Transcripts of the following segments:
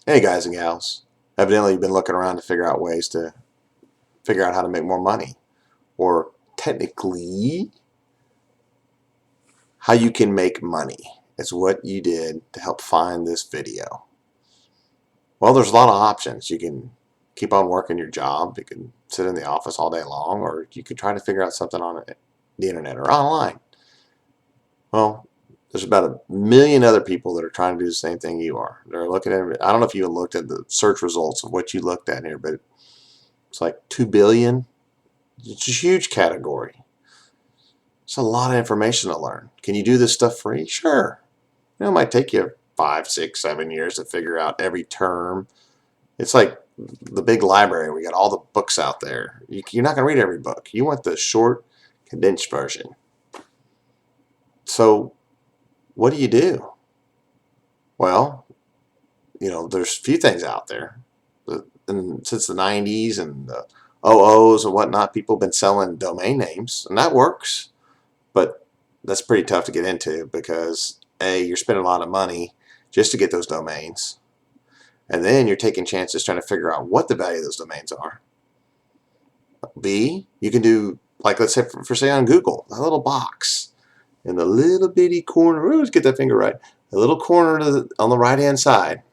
Hey guys and gals, evidently you've been looking around to figure out ways to figure out how to make more money, or technically how you can make money is what you did to help find this video. Well, there's a lot of options. You can keep on working your job, you can sit in the office all day long, or you could try to figure out something on the internet or online. Well, there's about 1 million other people that are trying to do the same thing you are. They're looking at, I don't know if you even looked at the search results of what you looked at here, but it's like 2 billion. It's a huge category. It's a lot of information to learn. Can you do this stuff free? Sure. It might take you 5, 6, 7 years to figure out every term. It's like the big library. We got all the books out there. You're not going to read every book. You want the short, condensed version. So what do you do? Well, there's a few things out there. And since the 90s and the OOs and whatnot, people have been selling domain names, and that works. But that's pretty tough to get into because A, you're spending a lot of money just to get those domains. And then you're taking chances trying to figure out what the value of those domains are. B, you can do, like let's say for say on Google, a little box in the little bitty corner. Let's get that finger right. The little corner on the right hand side.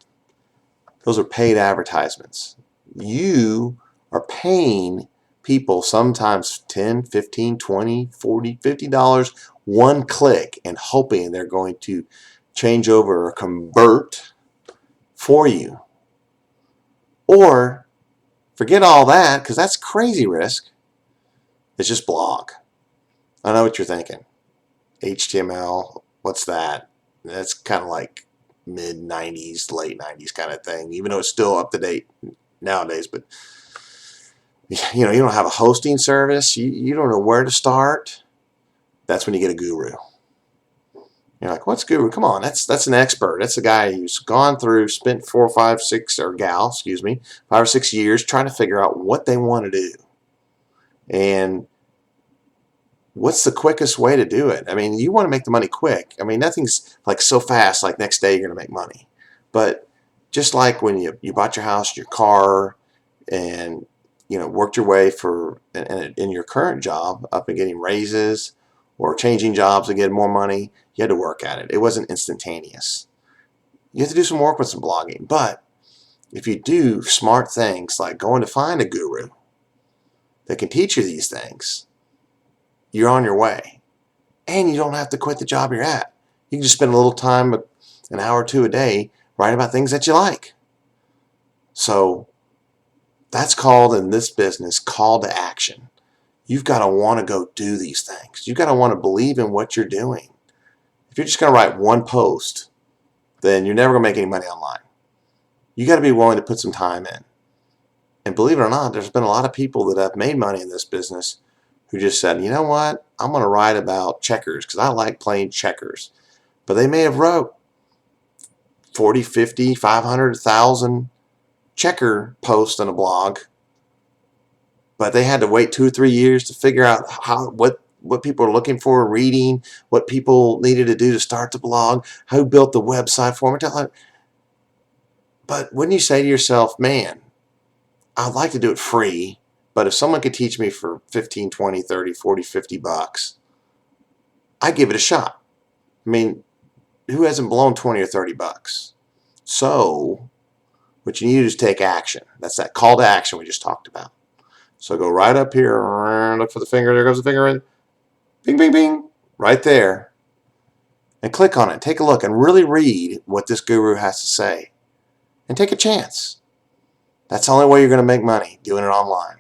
Those are paid advertisements. You are paying people sometimes $10, $15, $20, $40, $50 one click and hoping they're going to change over or convert for you. Or forget all that, because that's crazy risk. It's just blog. I know what you're thinking. HTML, what's that? That's kind of like mid-90s, late 90s kind of thing, even though it's still up to date nowadays. But you don't have a hosting service, you don't know where to start. That's when you get a guru. You're like, what's guru? Come on, that's an expert. That's a guy who's gone through, spent 4, 5, 6, or gal, excuse me, 5 or 6 years trying to figure out what they want to do. And what's the quickest way to do it? I mean, you want to make the money quick. I mean, nothing's like so fast, like next day you're going to make money. But just like when you bought your house, your car, and worked your way in your current job up and getting raises or changing jobs and getting more money, you had to work at it. It wasn't instantaneous. You have to do some work with some blogging. But if you do smart things like going to find a guru that can teach you these things, you're on your way. And you don't have to quit the job you're at. You can just spend a little time, an hour or two a day, writing about things that you like. So that's called, in this business, call to action. You've got to want to go do these things. You've got to want to believe in what you're doing. If you're just going to write one post, then you're never going to make any money online. You got to be willing to put some time in. And believe it or not, there's been a lot of people that have made money in this business who just said, you know what, I'm going to write about checkers because I like playing checkers. But they may have wrote 40, 50, 500, 1,000 checker posts on a blog, but they had to wait 2 or 3 years to figure out what people are looking for, reading, what people needed to do to start the blog, who built the website for them. But wouldn't you say to yourself, man, I'd like to do it free, but if someone could teach me for 15, 20, 30, 40, 50 bucks, I'd give it a shot. I mean, who hasn't blown 20 or 30 bucks? So what you need to do is take action. That's that call to action we just talked about. So go right up here, look for the finger, there goes the finger, bing, bing, bing, right there, and click on it. Take a look and really read what this guru has to say and take a chance. That's the only way you're going to make money, doing it online.